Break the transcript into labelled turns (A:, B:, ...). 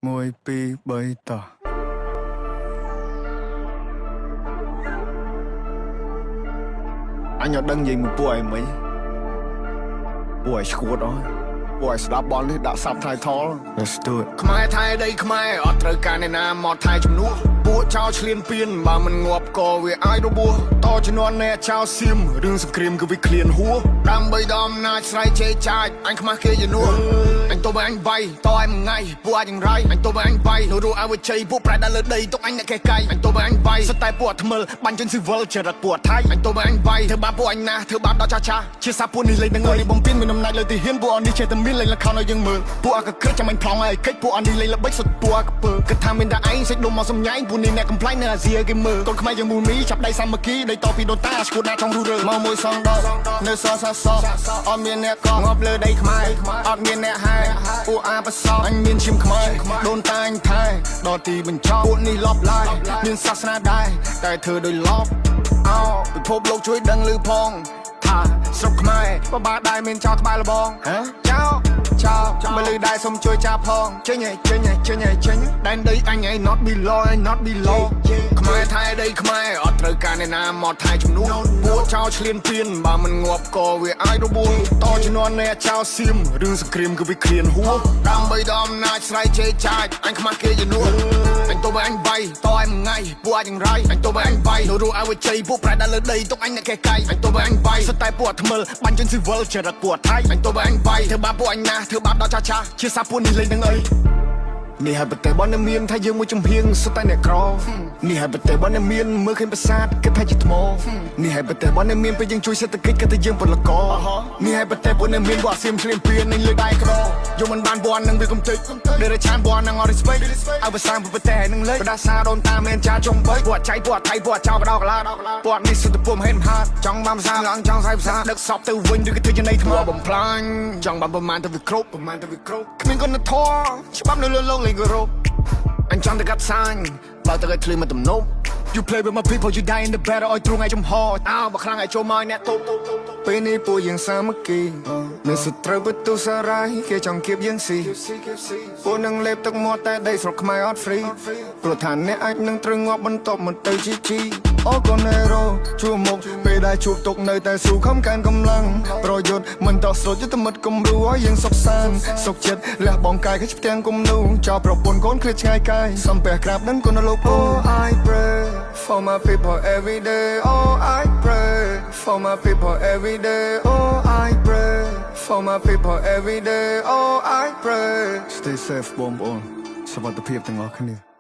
A: មួយពីរបីតោះអញអត់ដឹងនិយាយមួយពួកឯងមិញពួកឯងឈួតអស់ពួកឯងស្ដាប់បលនេះដាក់ subtitle Let's do it ខ្មែរថៃដីខ្មែរអត់ត្រូវការអ្នកណាមកថៃជំនួសពួកចោលឈ្លានពានបើមិនងាប់ក៏វាអាចរបួសតជំនាន់អ្នកចោលសៀមរឿងសង្គ្រាមគឺវាឃ្លានហួរដើម្បីដល់អំណាចស្រ័យជេរចាចអញខ្មាស់គេជំនួសអញទៅបើអញបាយតឯមួយថ្ងៃពួកអាចយ៉ាងไรអញទៅបើអញបាយនៅរស់អវជ័យពួកប្រែដល់លើដីទុកអញអ្នកកែកាយអញទៅបើអញបាយស្តែពួកថ្មិលបាញ់ជនស៊ីវិលចរិតពួកថៃអញទៅបើអញបាយធ្វើបាបពួកអញណាធ្វើបាបដល់ចាចាជាសាពួកនេះលេងនឹងអីបំពេញមានអំណាចលើទីហ៊ានពួកអននេះចេះតែមានលេងលខោឲ្យយើងមើលពួកអកក្រឹកចាំអញប្លង់ឲ្យកិច្ចពួកអននេះលេងល្បិចសុទ្ធពួកអកពើគិតថាមានតែឯងសេចដុំមកសំញ៉ៃពួកនេះអ្នកកំ នៅអាស៊ីគេមើលកូនខ្មែរយើងមូលមីចាប់ដៃសាមគ្គីដៃតពីដូនតាស្គូតណាចង់រស់រើមកមួយសងដកនៅសសសអត់មានអ្នកកងងាប់លើដីខ្មែរអត់មានអ្នកហែពួកអាបសអញមានឈាមខ្មែរដូនតាអញថែដល់ទីបញ្ចប់ពួកនេះលប់ឡាយមានសាសនាដែរតែធ្វើដោយលប់អោពិភពលោកជួយដឹងឮផងថាស្រុកខ្មែរបបាដែរមានចោលក្បាលលបងចោលមកលឺដែរសុំជួយចាប់ផងចេញដែនដីអញឯង not below ខ្មែរថៃដីខ្មែរអត់ត្រូវការអ្នកណាមកថៃជំនួសពួកចោលឈ្លានពានបើមិនងាប់ក៏វាអាចរបួសតជំនាន់អ្នកចោលសៀមរឿងសង្គ្រាមគឺវាឃ្លានហួរដើម្បីដល់អំណាចស្រ័យជេរចាចអញខ្មាស់គេជំនួសអញទៅបើអញបាយតឯមួយថ្ងៃពួកអាចយ៉ាងไรអញទៅបើអញបាយនៅរស់អវជ័យពួកប្រែដល់លើដីទុកអញអ្នកកែកាយអញទៅបើអញបាយស្តែពួកថ្មិលបាញ់ជនស៊ីវិលចរិតពួកថៃអញទៅបើអញបាយធ្វើបាបពួកអញណាធ្វើបាបដល់ចាចាជាសាពួកនេះលេងនឹងអីនេះហើយប្រទេសបងមានថាយើងមួយចំហៀងសុទ្ធតែអ្នកក្រនេះហើយប្រទេសបងមានមើលឃើញប្រាសាទគិតថាជាថ្មនេះហើយប្រទេសបងមានពេលយើងជួយសេដ្ឋកិច្ចគិតថាយើងពលករនេះហើយប្រទេសបងមានវត្តសៀមឆ្លៀនពៀននឹងលើដៃក្រយកមិនបានបននឹងវាកំតិចដេរឆានបននឹងអត់ respect ឲ្យភាសាប្រទេសនឹងលេចបដាសាដូនតាមានចាចំបីពួកចៃពួកថៃពួកចៅបដោកឡាពួកនេះសុទ្ធតែពុំហេតុហាតចង់បានភាសាឡើងចង់សាយភាសាដឹកសពទៅវិញឬក៏ធ្វើចំណៃថ្មបំផ្លាញចង់បានប្រមាណទៅវាគ្រប់គ្មានគុណធម៌ច្បាប់នៅលើលោកលេងគោរពអញចង់តែកាត់សាញ់បើទៅឲ្យឃ្លីមកទំនប់ You play with my people you die in the battle ឲ្យទ្រង់ឲ្យចំហអោបើខ្លាំងឲ្យចូលមកអ្នកទូពេលនេះពួកយើងសាមគ្គីនៅសត្រូវបន្ទុសារាយគេចង់គៀបយើងស៊ីពួកនឹងលេបទឹកមាត់តែដីស្រុកខ្មែរអត់ free ព្រោះថាអ្នកអាចនឹងត្រូវងាប់បន្ទាប់មកទៅជីអូកូណេរ៉ូជួមុខពេលដែលជួបទុកនៅតែស៊ូខំកើនកម្លាំងប្រយុទ្ធមិនតោះស្រូតយុទ្ធមិត្តគំរូឲ្យយើងសុខសាន្តសុខចិត្តលះបងកាយគេផ្ទាំងគំនូចោលប្រពន្ធកូនឃ្លាតឆ្ងាយកាយសំពះក្រាបនឹងគុណលោក Oh I pray for my people every day Oh I pray for my people every day Oh I pray for my people every day Oh I pray Stay safe បងប្អូនសុខភាពទាំងអស់គ្នា